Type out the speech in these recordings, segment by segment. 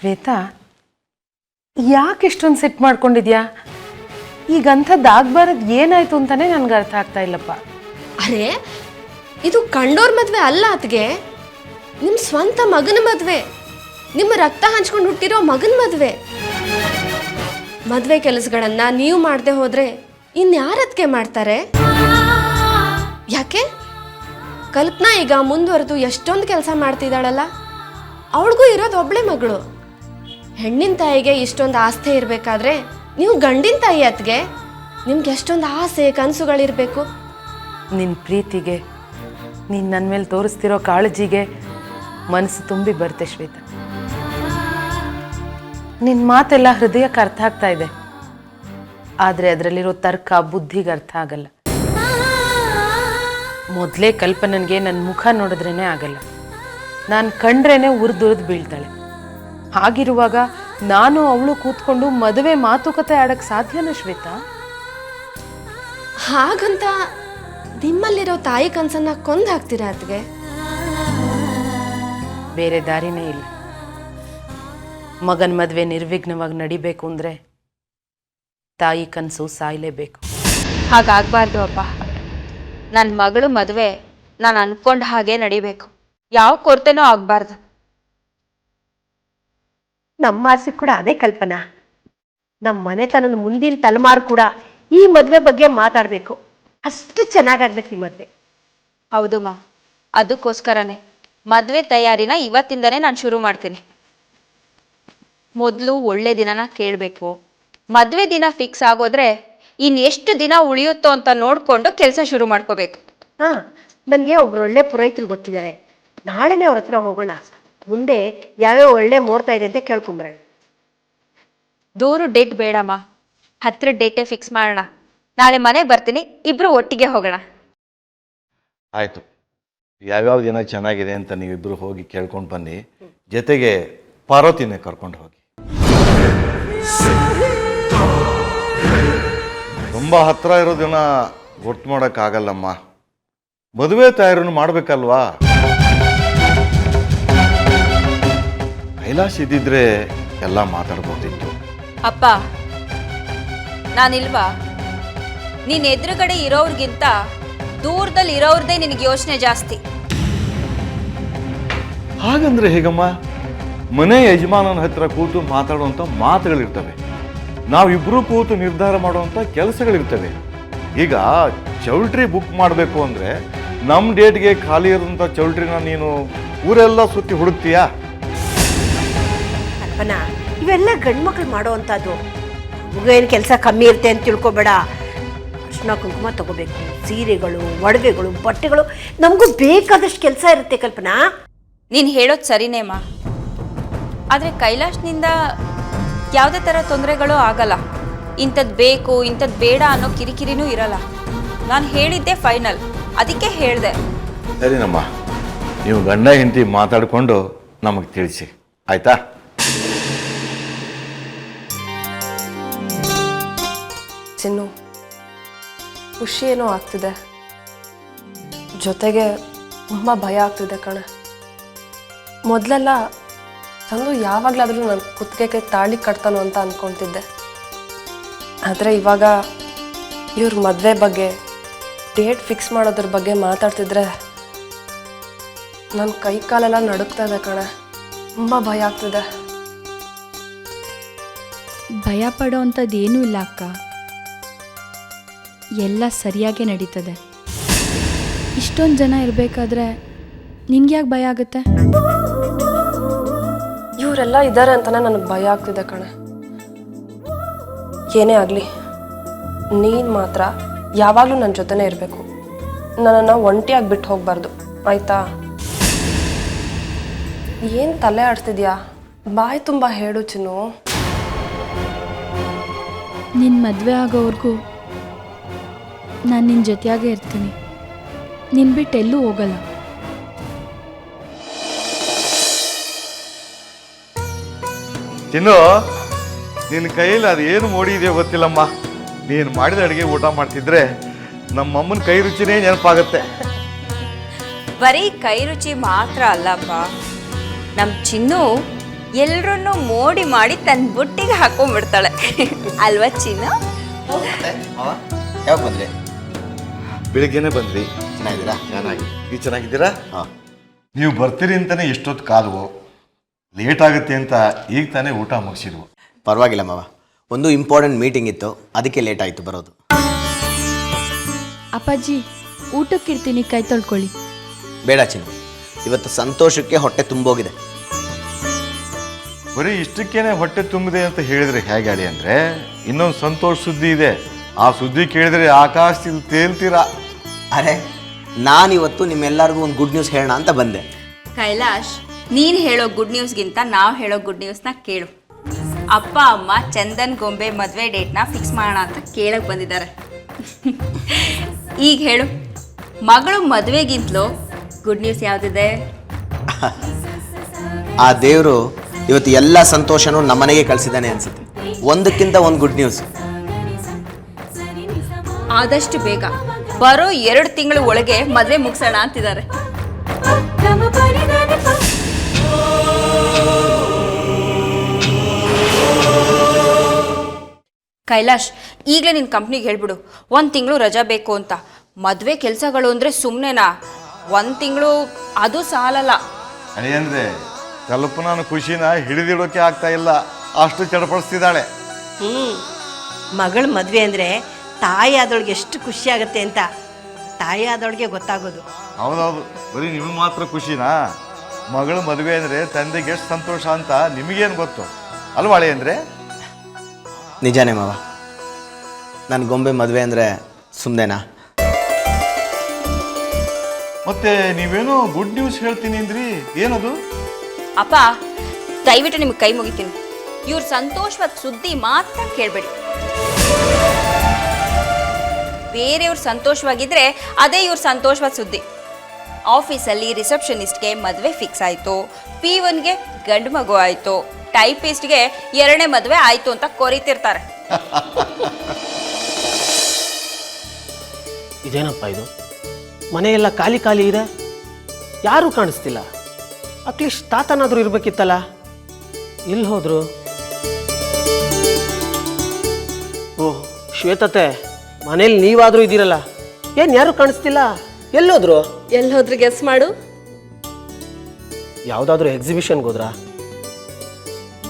ಶ್ವೇತಾ, ಯಾಕೆ ಇಷ್ಟೊಂದು ಸೆಟ್ ಮಾಡ್ಕೊಂಡಿದ್ಯಾ? ಈಗ ಅಂಥದ್ದು ಆಗ್ಬಾರದು ಏನಾಯ್ತು ಅಂತಾನೆ ನನ್ಗೆ ಅರ್ಥ ಆಗ್ತಾ ಇಲ್ಲಪ್ಪ. ಅರೆ, ಇದು ಕಂಡೋರ್ ಮದ್ವೆ ಅಲ್ಲ ಅತ್ಗೆ, ನಿಮ್ಮ ಸ್ವಂತ ಮಗನ ಮದ್ವೆ, ನಿಮ್ಮ ರಕ್ತ ಹಂಚ್ಕೊಂಡು ಹುಟ್ಟಿರೋ ಮಗನ ಮದ್ವೆ. ಮದ್ವೆ ಕೆಲಸಗಳನ್ನ ನೀವು ಮಾಡದೆ ಹೋದ್ರೆ ಇನ್ಯಾರತ್ಗೆ ಮಾಡ್ತಾರೆ? ಯಾಕೆ ಕಲ್ಪನಾ ಈಗ ಮುಂದುವರೆದು ಎಷ್ಟೊಂದು ಕೆಲಸ ಮಾಡ್ತಿದ್ದಾಳಲ್ಲ, ಅವಳಿಗೂ ಇರೋದು ಒಬ್ಳೆ ಮಗಳು. ಹೆಣ್ಣಿನ ತಾಯಿಗೆ ಇಷ್ಟೊಂದು ಆಸ್ತಿ ಇರಬೇಕಾದ್ರೆ ನೀವು ಗಂಡಿನ ತಾಯಿ ಅತ್ಗೆ ನಿಮ್ಗೆ ಎಷ್ಟೊಂದು ಆಸೆ ಕನಸುಗಳಿರ್ಬೇಕು. ನಿನ್ನ ಪ್ರೀತಿಗೆ, ನೀನು ನನ್ನ ಮೇಲೆ ತೋರಿಸ್ತಿರೋ ಕಾಳಜಿಗೆ ಮನಸ್ಸು ತುಂಬಿ ಬರುತ್ತೆ ಶ್ವೇತಾ. ನಿನ್ನ ಮಾತೆಲ್ಲ ಹೃದಯಕ್ಕೆ ಅರ್ಥ ಆಗ್ತಾ ಇದೆ, ಆದರೆ ಅದರಲ್ಲಿರೋ ತರ್ಕ ಬುದ್ಧಿಗೆ ಅರ್ಥ ಆಗಲ್ಲ. ಮೊದಲೇ ಕಲ್ಪನನ್ಗೆ ನನ್ನ ಮುಖ ನೋಡಿದ್ರೇ ಆಗಲ್ಲ, ನಾನು ಕಂಡ್ರೇನೆ ಉರಿದುರಿದು ಬೀಳ್ತಾಳೆ. ಹಾಗಿರುವಾಗ ನಾನು ಅವಳು ಕೂತ್ಕೊಂಡು ಮದುವೆ ಮಾತುಕತೆ ಆಡಕ್ಕೆ ಸಾಧ್ಯನಾ ಶ್ವೇತಾ? ಹಾಗಂತ ನಿಮ್ಮಲ್ಲಿರೋ ತಾಯಿ ಕನಸನ್ನ ಕೊಂದು ಹಾಕ್ತೀರಾ ಅತ್ಗೆ? ಬೇರೆ ದಾರಿನೇ ಇಲ್ಲ. ಮಗನ ಮದುವೆ ನಿರ್ವಿಘ್ನವಾಗಿ ನಡಿಬೇಕು ಅಂದರೆ ತಾಯಿ ಕನಸು ಸಾಯಲೇಬೇಕು. ಹಾಗಾಗಬಾರ್ದು ಅಪ್ಪ. ನನ್ನ ಮಗಳು ಮದುವೆ ನಾನು ಅನ್ಕೊಂಡ ಹಾಗೆ ನಡಿಬೇಕು, ಯಾವ ಕೊರತೆನೂ ಆಗಬಾರ್ದು. ನಮ್ಮ ಆಸೆ ಕೂಡ ಅದೇ ಕಲ್ಪನಾ. ನಮ್ಮ ಮನೆತನದ ಮುಂದಿನ ತಲೆಮಾರು ಕೂಡ ಈ ಮದುವೆ ಬಗ್ಗೆ ಮಾತಾಡಬೇಕು. ಅಷ್ಟು ಚೆನ್ನಾಗಾಗ್ಬೇಕು ಈ ಮದುವೆ. ಹೌದು ಮಾ, ಅದಕ್ಕೋಸ್ಕರನೇ ಮದುವೆ ತಯಾರಿನ ಇವತ್ತಿಂದನೇ ನಾನು ಶುರು ಮಾಡ್ತೀನಿ. ಮೊದಲು ಒಳ್ಳೆ ದಿನನ ಕೇಳಬೇಕು. ಮದುವೆ ದಿನ ಫಿಕ್ಸ್ ಆಗೋದ್ರೆ ಇನ್ನೆಷ್ಟು ದಿನ ಉಳಿಯುತ್ತೋ ಅಂತ ನೋಡಿಕೊಂಡು ಕೆಲಸ ಶುರು ಮಾಡ್ಕೋಬೇಕು. ಹಾಂ, ನನಗೆ ಒಬ್ರು ಒಳ್ಳೆ ಪುರೋಹಿತರು ಗೊತ್ತಿದ್ದಾರೆ. ನಾಳೆನೇ ಅವ್ರ ಹತ್ರ ಹೋಗೋಣ. ಮುಂದೆ ಯಾವ್ಯಾವ ಒಳ್ಳೆ ಮುಹೂರ್ತ ಇದೆ ಅಂತ ಕೇಳ್ಕೊಂಬರೋಣ. ದೂರ ಡೇಟ್ ಬೇಡಮ್ಮ, ಹತ್ರ ಡೇಟೇ ಫಿಕ್ಸ್ ಮಾಡೋಣ. ನಾಳೆ ಮನೆಗೆ ಬರ್ತೀನಿ, ಇಬ್ರು ಒಟ್ಟಿಗೆ ಹೋಗೋಣ. ಆಯಿತು, ಯಾವ್ಯಾವ ದಿನ ಚೆನ್ನಾಗಿದೆ ಅಂತ ನೀವಿಬ್ಬರು ಹೋಗಿ ಕೇಳ್ಕೊಂಡು ಬನ್ನಿ. ಜೊತೆಗೆ ಪಾರ್ವತಿನೇ ಕರ್ಕೊಂಡು ಹೋಗಿ. ತುಂಬ ಹತ್ರ ಇರೋ ದಿನ ಗೊತ್ತು ಮಾಡೋಕ್ಕಾಗಲ್ಲಮ್ಮ. ಮದುವೆ ತಯಾರನ್ನು ಮಾಡಬೇಕಲ್ವಾ? ಕೈಲಾಸ ಇದ್ದಿದ್ರೆ ಎಲ್ಲ ಮಾತಾಡ್ಬೋದಿತ್ತು. ಅಪ್ಪ, ನಾನಿಲ್ವಾ? ನೀನ್ ಎದುರುಗಡೆ ಇರೋರ್ಗಿಂತ ದೂರದಲ್ಲಿ ಇರೋರ್ದೇ ನಿನಗೆ ಯೋಚನೆ ಜಾಸ್ತಿ. ಹಾಗಂದ್ರೆ ಹೇಗಮ್ಮ? ಮನೆ ಯಜಮಾನನ ಹತ್ರ ಕೂತು ಮಾತಾಡುವಂಥ ಮಾತುಗಳಿರ್ತವೆ, ನಾವಿಬ್ಬರೂ ಕೂತು ನಿರ್ಧಾರ ಮಾಡುವಂಥ ಕೆಲಸಗಳಿರ್ತವೆ. ಈಗ ಚೌಲ್ಟ್ರಿ ಬುಕ್ ಮಾಡಬೇಕು ಅಂದರೆ ನಮ್ಮ ಡೇಟ್ಗೆ ಖಾಲಿ ಇರೋಂಥ ಚೌಲ್ಟ್ರಿನ ನೀನು ಊರೆಲ್ಲ ಸುತ್ತಿ ಹುಡುಕ್ತೀಯಾ? ಕಲ್ಪನಾ, ಇವೆಲ್ಲ ಗಂಡ್ಮಕ್ಳು ಮಾಡೋ ಅಂಥದ್ದು. ಏನು ಕೆಲಸ ಕಮ್ಮಿ ಇರುತ್ತೆ ಅಂತ ತಿಳ್ಕೊಬೇಡ. ಅರ್ಶಿನ ಕುಂಕುಮ ತಗೋಬೇಕು, ಸೀರೆಗಳು, ಒಡವೆಗಳು, ಬಟ್ಟೆಗಳು, ನಮಗೂ ಬೇಕಾದಷ್ಟು ಕೆಲಸ ಇರುತ್ತೆ ಕಲ್ಪನಾ. ನೀನು ಹೇಳೋದು ಸರಿನೇಮ್ಮ, ಆದರೆ ಕೈಲಾಶ್ನಿಂದ ಯಾವುದೇ ಥರ ತೊಂದರೆಗಳು ಆಗಲ್ಲ. ಇಂಥದ್ದು ಬೇಕು ಇಂಥದ್ದು ಬೇಡ ಅನ್ನೋ ಕಿರಿಕಿರಿನೂ ಇರಲ್ಲ. ನಾನು ಹೇಳಿದ್ದೆ ಫೈನಲ್, ಅದಕ್ಕೆ ಹೇಳಿದೆ. ಸರಿನಮ್ಮ, ನೀವು ಗಂಡ ಹೆಂಡತಿ ಮಾತಾಡಿಕೊಂಡು ನಮಗೆ ತಿಳಿಸಿ, ಆಯ್ತಾ? ಚಿನ್ನು, ಖುಷಿ ಏನೋ ಆಗ್ತಿದೆ, ಜೊತೆಗೆ ತುಂಬ ಭಯ ಆಗ್ತಿದೆ ಕಣೆ. ಮೊದಲೆಲ್ಲ ಚಂದು ಯಾವಾಗಲಾದರೂ ನನ್ನ ಕುತ್ತಿಗೆಗೆ ತಾಳಿ ಕಟ್ತಾನೋ ಅಂತ ಅಂದ್ಕೊಳ್ತಿದ್ದೆ. ಆದರೆ ಇವಾಗ ಇವ್ರ ಮದುವೆ ಬಗ್ಗೆ, ಡೇಟ್ ಫಿಕ್ಸ್ ಮಾಡೋದ್ರ ಬಗ್ಗೆ ಮಾತಾಡ್ತಿದ್ರೆ ನನ್ನ ಕೈ ಕಾಲೆಲ್ಲ ನಡುಕ್ತಾ ಇದೆ ಕಣೆ. ತುಂಬ ಭಯ ಆಗ್ತಿದೆ. ಭಯ ಪಡೋ ಅಂಥದ್ದು ಏನೂ ಇಲ್ಲ ಅಕ್ಕ, ಎಲ್ಲ ಸರಿಯಾಗೇ ನಡೀತದೆ. ಇಷ್ಟೊಂದು ಜನ ಇರಬೇಕಾದ್ರೆ ನಿನ್ಗ್ಯಾಕೆ ಭಯ ಆಗುತ್ತೆ? ಇವರೆಲ್ಲ ಇದ್ದಾರೆ ಅಂತಾನೆ ನನಗೆ ಭಯ ಆಗ್ತಿದೆ ಕಣೆ. ಏನೇ ಆಗಲಿ, ನೀನು ಮಾತ್ರ ಯಾವಾಗಲೂ ನನ್ನ ಜೊತೆನೇ ಇರಬೇಕು. ನನ್ನನ್ನು ಒಂಟಿಯಾಗಿ ಬಿಟ್ಟು ಹೋಗಬಾರ್ದು, ಆಯಿತಾ? ಏನು ತಲೆ ಆಡ್ತಿದ್ಯಾ? ಬಾಯಿ ತುಂಬ ಹೇಳು ಚಿನ್ನು. ನಿನ್ನ ಮದುವೆ ಆಗೋವರೆಗೂ ನಾನು ನಿನ್ನ ಜೊತೆಯಾಗೇ ಇರ್ತೀನಿ, ನಿನ್ನ ಬಿಟ್ಟು ಎಲ್ಲೂ ಹೋಗಲ್ಲ. ಚಿನ್ನು, ನಿನ್ನ ಕೈಯಲ್ಲಿ ಅದು ಏನು ಮೋಡಿದೆಯೋ ಗೊತ್ತಿಲ್ಲಮ್ಮ. ನೀನು ಮಾಡಿದ ಅಡುಗೆ ಊಟ ಮಾಡ್ತಿದ್ರೆ ನಮ್ಮಮ್ಮನ ಕೈ ರುಚಿನೇ ನೆನಪಾಗುತ್ತೆ. ಬರೀ ಕೈ ರುಚಿ ಮಾತ್ರ ಅಲ್ಲಪ್ಪ, ನಮ್ಮ ಚಿನ್ನು ಎಲ್ರನ್ನೂ ಮೋಡಿ ಮಾಡಿ ತನ್ನ ಬುಟ್ಟಿಗೆ ಹಾಕೊಂಡ್ಬಿಡ್ತಾಳೆ ಅಲ್ವಾ ಚಿನ್ನ? ಯಾವಾಗ ಬಂದ್ರಿ? ಬೆಳಿಗ್ಗೆನೆ ಬಂದ್ರಿ. ಚೆನ್ನಾಗಿದ್ದೀರಾ? ಚೆನ್ನಾಗಿ. ನೀವು ಚೆನ್ನಾಗಿದ್ದೀರಾ? ಹಾಂ. ನೀವು ಬರ್ತೀರಿ ಅಂತಾನೆ ಎಷ್ಟೊತ್ತು ಕಾದ್ವು, ಲೇಟ್ ಆಗುತ್ತೆ ಅಂತ ಈಗ ತಾನೇ ಊಟ ಮುಗಿಸಿದ್ವು. ಪರವಾಗಿಲ್ಲ ಮಾವ, ಒಂದು ಇಂಪಾರ್ಟೆಂಟ್ ಮೀಟಿಂಗ್ ಇತ್ತು, ಅದಕ್ಕೆ ಲೇಟ್ ಆಯಿತು ಬರೋದು. ಅಪ್ಪಾಜಿ ಊಟಕ್ಕಿರ್ತೀನಿ, ಕೈ ತೊಳ್ಕೊಳ್ಳಿ. ಬೇಡ ಚಿನ್ನು, ಇವತ್ತು ಸಂತೋಷಕ್ಕೆ ಹೊಟ್ಟೆ ತುಂಬೋಗಿದೆ. ಬರೀ ಇಷ್ಟಕ್ಕೇನೆ ಹೊಟ್ಟೆ ತುಂಬಿದೆ ಅಂತ ಹೇಳಿದ್ರೆ ಹೇಗೆ ಅಳಿ ಅಂದರೆ, ಇನ್ನೊಂದು ಸಂತೋಷ ಸುದ್ದಿ ಇದೆ. ಆ ಸುದ್ದಿ ಕೇಳಿದ್ರೆ ಆಕಾಶದಲ್ಲಿ ತೇಲ್ತೀರಾ. ಅರೆ, ನಾನಿವತ್ತು ನಿಮ್ಮೆಲ್ಲರಿಗೂ ಒಂದು ಗುಡ್ ನ್ಯೂಸ್ ಹೇಳೋಣ ಅಂತ ಬಂದೆ. ಕೈಲಾಶ್, ನೀನು ಹೇಳೋ ಗುಡ್ ನ್ಯೂಸ್ಗಿಂತ ನಾವು ಹೇಳೋ ಗುಡ್ ನ್ಯೂಸ್ನ ಕೇಳು. ಅಪ್ಪ ಅಮ್ಮ ಚಂದನ್ ಗೊಂಬೆ ಮದುವೆ ಡೇಟ್ನ ಫಿಕ್ಸ್ ಮಾಡೋಣ ಅಂತ ಕೇಳಕ್ಕೆ ಬಂದಿದ್ದಾರೆ. ಈಗ ಹೇಳು, ಮಗಳು ಮದುವೆಗಿಂತಲೂ ಗುಡ್ ನ್ಯೂಸ್ ಯಾವುದಿದೆ? ಆ ದೇವರು ಇವತ್ತು ಎಲ್ಲ ಸಂತೋಷನೂ ನಮ್ಮನೆಗೆ ಕಳಿಸಿದ್ದಾನೆ ಅನ್ಸುತ್ತೆ. ಒಂದಕ್ಕಿಂತ ಒಂದು ಗುಡ್ ನ್ಯೂಸ್. ಆದಷ್ಟು ಬೇಗ ಬರೋ 2 ತಿಂಗಳ ಒಳಗೆ ಮದುವೆ ಮುಗಿಸೋಣ ಅಂತಿದ್ದಾರೆ. ಕೈಲಾಶ್, ಈಗಲೇ ನಿನ್ನ ಕಂಪ್ನಿಗೆ ಹೇಳ್ಬಿಡು 1 ತಿಂಗಳು ರಜಾ ಬೇಕು ಅಂತ. ಮದುವೆ ಕೆಲಸಗಳು ಅಂದರೆ ಸುಮ್ಮನೆನಾ? 1 ತಿಂಗಳು ಅದು ಸಾಲಲ್ಲ. ಅಳಿ ಅಂದರೆ ಕಲ್ಪನಾನ ಖುಷಿನ ಹಿಡಿದಿಡೋಕೆ ಆಗ್ತಾ ಇಲ್ಲ, ಅಷ್ಟು ಚಡಪಡಿಸ್ತಿದ್ದಾಳೆ. ಮಗಳ ಮದುವೆ ಅಂದರೆ ತಾಯಿ ಆದವಳಿಗೆ ಎಷ್ಟು ಖುಷಿ ಆಗುತ್ತೆ ಅಂತ ತಾಯಿ ಆದವಳಿಗೆ ಗೊತ್ತಾಗೋದು. ಹೌದೌದು, ಬರೀ ನಿಮಗೆ ಮಾತ್ರ ಖುಷಿನಾ? ಮಗಳ ಮದುವೆ ಅಂದರೆ ತಂದೆಗೆ ಎಷ್ಟು ಸಂತೋಷ ಅಂತ ನಿಮಗೇನು ಗೊತ್ತು ಅಲ್ವಾ ಅಳಿ ಅಂದರೆ? ನಿಜಾನೇ ಮಾವ, ನನ್ನ ಗೊಂಬೆ ಮದುವೆ ಅಂದರೆ ಸುಮ್ಮನೆನಾ? ಮತ್ತೆ ನೀವೇನೋ ಗುಡ್ ನ್ಯೂಸ್ ಹೇಳ್ತೀನಿ ಅಂದ್ರಿ, ಏನದು? ಅಪ್ಪ, ದಯವಿಟ್ಟು ನಿಮ್ಗೆ ಕೈ ಮುಗಿತೀನಿ. ಇವ್ರ ಸಂತೋಷವಾದ ಸುದ್ದಿ ಮಾತ್ರ ಕೇಳಬೇಡಿ. ಬೇರೆಯವ್ರು ಸಂತೋಷವಾಗಿದ್ರೆ ಅದೇ ಇವ್ರ ಸಂತೋಷವಾದ ಸುದ್ದಿ. ಆಫೀಸಲ್ಲಿ ರಿಸೆಪ್ಷನಿಸ್ಟ್ಗೆ ಮದುವೆ ಫಿಕ್ಸ್ ಆಯಿತು, P1ಗೆ ಗಂಡು ಮಗು ಆಯಿತು, ಟೈಪಿಸ್ಟ್ಗೆ 2ನೇ ಮದುವೆ ಆಯಿತು ಅಂತ ಕೊರಿತಿರ್ತಾರೆ. ಇದೇನಪ್ಪ ಇದು? ಮನೆಯೆಲ್ಲ ಖಾಲಿ ಖಾಲಿ ಇದೆ, ಯಾರೂ ಕಾಣಿಸ್ತಿಲ್ಲ. ಅಟ್ಲೀಸ್ಟ್ ತಾತನಾದರೂ ಇರಬೇಕಿತ್ತಲ್ಲ, ಎಲ್ಲಿ ಹೋದ್ರು? ಓಹ್ ಶ್ವೇತತೆ, ಮನೇಲಿ ನೀವಾದರೂ ಇದ್ದೀರಲ್ಲ, ಏನು ಯಾರೂ ಕಾಣಿಸ್ತಿಲ್ಲ, ಎಲ್ಲೋದ್ರು? ಎಲ್ಲಿ ಹೋದ್ರೆ ಗೆಸ್ ಮಾಡು. ಯಾವುದಾದ್ರೂ ಎಕ್ಸಿಬಿಷನ್ಗೆ ಹೋದ್ರಾ?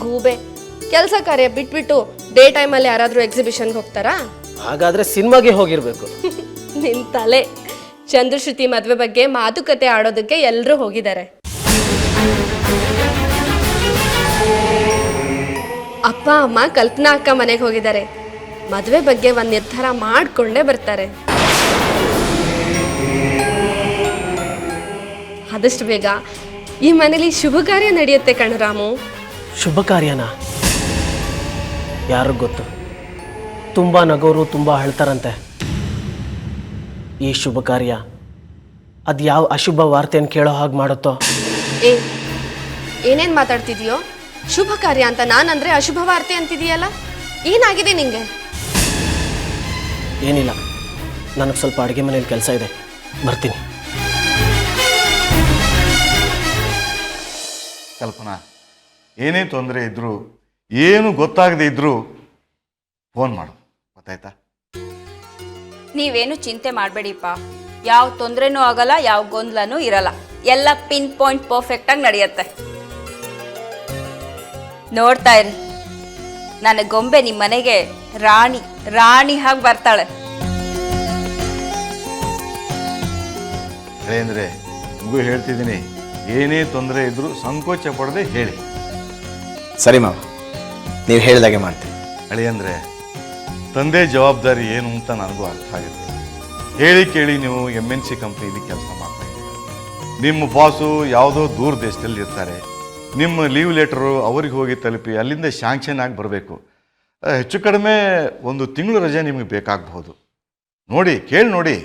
ಗೂಬೆ, ಕೆಲಸ ಕಾರ್ಯ ಬಿಟ್ಬಿಟ್ಟು ಡೇ ಟೈಮಲ್ಲಿ ಯಾರಾದರೂ ಎಕ್ಸಿಬಿಷನ್ಗೆ ಹೋಗ್ತಾರಾ? ಹಾಗಾದರೆ ಸಿನಿಮಾಗೆ ಹೋಗಿರಬೇಕು. ನಿನ್ ತಲೆ. ಚಂದ್ರಶ್ರುತಿ ಮದುವೆ ಬಗ್ಗೆ ಮಾತುಕತೆ ಆಡೋದಕ್ಕೆ ಎಲ್ಲರೂ ಹೋಗಿದ್ದಾರೆ. ಅಪ್ಪ ಅಮ್ಮ ಕಲ್ಪನಾ ಅಕ್ಕ ಮನೆಗೆ ಹೋಗಿದ್ದಾರೆ. ಮದುವೆ ಬಗ್ಗೆ ಒಂದು ನಿರ್ಧಾರ ಮಾಡಿಕೊಂಡೇ ಬರ್ತಾರೆ. ಆದಷ್ಟು ಬೇಗ ಈ ಮನೇಲಿ ಶುಭ ಕಾರ್ಯ ನಡೆಯುತ್ತೆ ಕಣರಾಮು. ಶುಭ ಕಾರ್ಯನಾ? ಯಾರಿಗೂ ಗೊತ್ತು. ತುಂಬ ನಗೋರು ತುಂಬ ಅಳ್ತಾರಂತೆ. ಈ ಶುಭ ಕಾರ್ಯ ಅದು ಯಾವ ಅಶುಭ ವಾರ್ತೆಯನ್ನು ಕೇಳೋ ಹಾಗೆ ಮಾಡುತ್ತೋ? ಏನೇನು ಮಾತಾಡ್ತಿದೀಯೋ? ಶುಭ ಕಾರ್ಯ ಅಂತ ನಾನಂದ್ರೆ ಅಶುಭ ವಾರ್ತೆ ಅಂತಿದೀಯಲ್ಲ, ಏನಾಗಿದೆ ನಿಂಗೆ? ಏನಿಲ್ಲ, ನನಗೆ ಸ್ವಲ್ಪ ಅಡುಗೆ ಮನೇಲಿ ಕೆಲಸ ಇದೆ, ಬರ್ತೀನಿ. ಕಲ್ಪನಾ, ಏನೇ ತೊಂದರೆ ಇದ್ದರೂ ಏನು ಗೊತ್ತಾಗದೇ ಇದ್ದರೂ ಫೋನ್ ಮಾಡು, ಗೊತ್ತಾಯ್ತಾ? ನೀವೇನು ಚಿಂತೆ ಮಾಡಬೇಡಿಪ್ಪ. ಯಾವ ತೊಂದರೆನೂ ಆಗಲ್ಲ, ಯಾವ ಗೊಂದಲನೂ ಇರಲ್ಲ. ಎಲ್ಲ ಪಿನ್ ಪಾಯಿಂಟ್ ಪರ್ಫೆಕ್ಟಾಗಿ ನಡೆಯುತ್ತೆ. ನೋಡ್ತಾ ಇರಿ, ನನ್ನ ಗೊಂಬೆ ನಿಮ್ಮ ಮನೆಗೆ ರಾಣಿ ರಾಣಿ ಹಾಗೆ ಬರ್ತಾಳೆ. ಅಂದರೆ ನಿಮಗೂ ಹೇಳ್ತಿದ್ದೀನಿ, ಏನೇ ತೊಂದರೆ ಇದ್ದರೂ ಸಂಕೋಚ ಪಡದೆ ಹೇಳಿ. ಸರಿ ಮಾವ, ನೀವು ಹೇಳಿದಾಗೆ ಮಾಡ್ತೀನಿ. ಅಳಿ ಅಂದರೆ ತಂದೆ ಜವಾಬ್ದಾರಿ ಏನು ಅಂತ ನನಗೂ ಅರ್ಥ ಆಗುತ್ತೆ. ಹೇಳಿ ಕೇಳಿ ನೀವು MNC ಕಂಪ್ನಿಲಿ ಕೆಲಸ ಮಾಡ್ತಾ ಇದ್ದೀರಿ. ನಿಮ್ಮ ಬಾಸು ಯಾವುದೋ ದೂರ ದೇಶದಲ್ಲಿ ಇರ್ತಾರೆ. ನಿಮ್ಮ ಲೀವ್ ಲೆಟರು ಅವ್ರಿಗೆ ಹೋಗಿ ತಲುಪಿ ಅಲ್ಲಿಂದ ಶಾಂಕ್ಷನ್ ಆಗಿ ಬರಬೇಕು. ಹೆಚ್ಚು ಕಡಿಮೆ 1 ತಿಂಗಳು ರಜೆ ನಿಮಗೆ ಬೇಕಾಗಬಹುದು. ನೋಡಿ, ಕೇಳಿ ನೋಡಿ,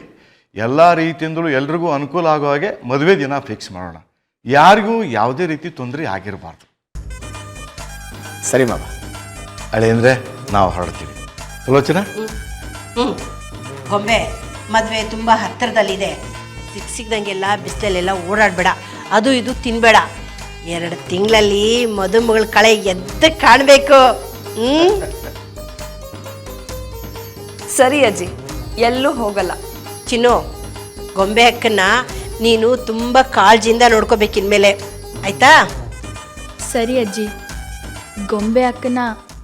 ಎಲ್ಲ ರೀತಿಯಿಂದಲೂ ಎಲ್ರಿಗೂ ಅನುಕೂಲ ಆಗೋ ಹಾಗೆ ಮದುವೆ ದಿನ ಫಿಕ್ಸ್ ಮಾಡೋಣ. ಯಾರಿಗೂ ಯಾವುದೇ ರೀತಿ ತೊಂದರೆ ಆಗಿರಬಾರ್ದು. ಸರಿ ಮಾವ. ಅಳಿ ಅಂದರೆ ನಾವು ಹೊರಡ್ತೀವಿ. ಸುಲೋಚನಾ? ಗೊಂಬೆ ಮದುವೆ ತುಂಬ ಹತ್ತಿರದಲ್ಲಿದೆ. ಸಿಕ್ಕಿದಂಗೆಲ್ಲ ಬಿಸಿಲಲ್ಲೆಲ್ಲ ಓಡಾಡಬೇಡ, ಅದು ಇದು ತಿನ್ನಬೇಡ. 2 ತಿಂಗಳಲ್ಲಿ ಮದುಮಗಳ ಕಳೆ ಎದ್ದ ಕಾಣಬೇಕು. ಸರಿ ಅಜ್ಜಿ, ಎಲ್ಲೂ ಹೋಗಲ್ಲ. ಚಿನ್ನು, ಗೊಂಬೆ ಅಕ್ಕನ್ನ ನೀನು ತುಂಬ ಕಾಳಜಿಯಿಂದ ನೋಡ್ಕೋಬೇಕಿನ್ಮೇಲೆ, ಆಯ್ತಾ? ಸರಿ ಅಜ್ಜಿ, ಗೊಂಬೆ ಅಕ್ಕನ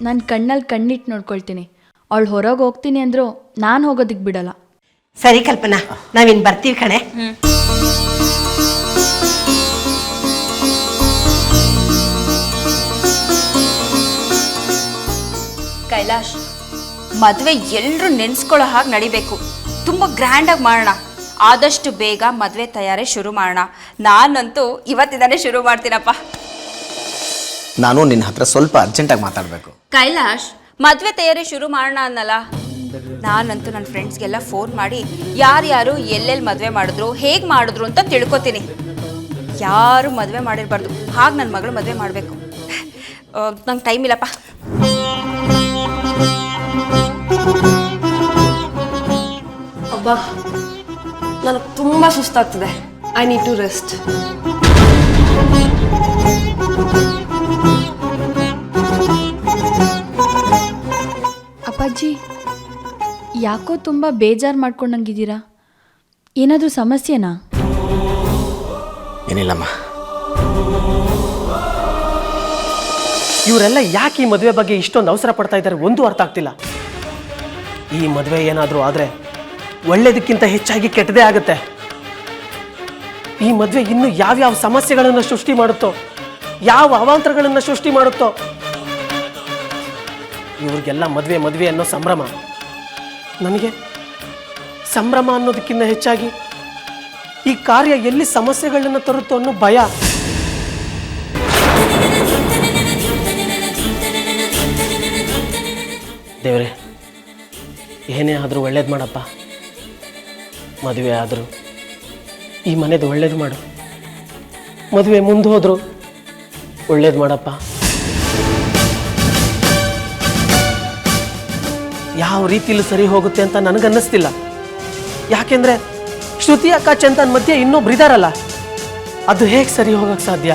ನಾನು ಕಣ್ಣಲ್ಲಿ ಕಣ್ಣಿಟ್ಟು ನೋಡ್ಕೊಳ್ತೀನಿ. ಅವಳು ಹೊರಗೆ ಹೋಗ್ತೀನಿ ಅಂದರೂ ನಾನು ಹೋಗೋದಕ್ಕೆ ಬಿಡಲ್ಲ. ಸರಿ ಕಲ್ಪನಾ, ನಾವಿನ್ ಬರ್ತೀವಿ ಕಣೆ. ಕೈಲಾಶ್, ಮದುವೆ ಎಲ್ಲರೂ ನೆನೆಸ್ಕೊಳ್ಳೋ ಹಾಗೆ ನಡಿಬೇಕು. ತುಂಬ ಗ್ರ್ಯಾಂಡಾಗಿ ಮಾಡೋಣ. ಆದಷ್ಟು ಬೇಗ ಮದುವೆ ತಯಾರಿ ಶುರು ಮಾಡೋಣ. ನಾನಂತೂ ಇವತ್ತಿಂದಾನೇ ಶುರು ಮಾಡ್ತೀನಪ್ಪ. ನಾನು ನಿನ್ನ ಹತ್ರ ಸ್ವಲ್ಪ ಅರ್ಜೆಂಟಾಗಿ ಮಾತಾಡಬೇಕು. ಕೈಲಾಶ್, ಮದುವೆ ತಯಾರಿ ಶುರು ಮಾಡೋಣ ಅನ್ನಲ್ಲ. ನಾನಂತೂ ನನ್ನ ಫ್ರೆಂಡ್ಸ್ಗೆಲ್ಲ ಫೋನ್ ಮಾಡಿ ಯಾರ್ಯಾರು ಎಲ್ಲೆಲ್ಲಿ ಮದುವೆ ಮಾಡಿದ್ರು, ಹೇಗೆ ಮಾಡಿದ್ರು ಅಂತ ತಿಳ್ಕೊತೀನಿ. ಯಾರು ಮದುವೆ ಮಾಡಿರಬಾರ್ದು, ಹಾಗೆ ನನ್ನ ಮಗಳು ಮದುವೆ ಮಾಡಬೇಕು. ನಂಗೆ ಟೈಮ್ ಇಲ್ಲಪ್ಪ. ಅಬ್ಬಾ, ನನಗೆ ತುಂಬ ಸುಸ್ತಾಗ್ತಿದೆ. I need to rest. ಅಪ್ಪಾಜಿ, ಯಾಕೋ ತುಂಬ ಬೇಜಾರು ಮಾಡ್ಕೊಂಡಂಗಿದ್ದೀರಾ? ಏನಾದರೂ ಸಮಸ್ಯೆನಾ? ಏನಿಲ್ಲಮ್ಮ. ಇವರೆಲ್ಲ ಯಾಕೆ ಈ ಮದುವೆ ಬಗ್ಗೆ ಇಷ್ಟೊಂದು ಅವಸರ ಪಡ್ತಾ ಇದ್ದಾರೆ ಒಂದು ಅರ್ಥ ಆಗ್ತಿಲ್ಲ. ಈ ಮದುವೆ ಏನಾದರೂ ಆದರೆ ಒಳ್ಳೇದಕ್ಕಿಂತ ಹೆಚ್ಚಾಗಿ ಕೆಟ್ಟದೇ ಆಗುತ್ತೆ. ಈ ಮದುವೆ ಇನ್ನು ಯಾವ್ಯಾವ ಸಮಸ್ಯೆಗಳನ್ನು ಸೃಷ್ಟಿ ಮಾಡುತ್ತೋ, ಯಾವ ಅವಾಂತರಗಳನ್ನು ಸೃಷ್ಟಿ ಮಾಡುತ್ತೋ. ಇವ್ರಿಗೆಲ್ಲ ಮದುವೆ ಅನ್ನೋ ಸಂಭ್ರಮ. ನನಗೆ ಸಂಭ್ರಮ ಅನ್ನೋದಕ್ಕಿಂತ ಹೆಚ್ಚಾಗಿ ಈ ಕಾರ್ಯ ಎಲ್ಲಿ ಸಮಸ್ಯೆಗಳನ್ನು ತರುತ್ತೋ ಅನ್ನೋ ಭಯ. ದೇವರೇ, ಏನೇ ಆದರೂ ಒಳ್ಳೇದು ಮಾಡಪ್ಪ. ಮದುವೆ ಆದರೂ ಈ ಮನೆದು ಒಳ್ಳೇದು ಮಾಡು. ಮದುವೆ ಮುಂದೆ ಹೋದ್ರು ಒಳ್ಳೇದು ಮಾಡಪ್ಪ. ಯಾವ ರೀತಿಯಲ್ಲಿ ಸರಿ ಹೋಗುತ್ತೆ ಅಂತ ನನಗನ್ನಿಸ್ತಿಲ್ಲ. ಯಾಕೆಂದ್ರೆ ಶ್ರುತಿ ಅಕ್ಕ ಚಂದನ್ ಮಧ್ಯೆ ಇನ್ನೊಬ್ರು ಇದಾರಲ್ಲ, ಅದು ಹೇಗೆ ಸರಿ ಹೋಗಕ್ಕೆ ಸಾಧ್ಯ?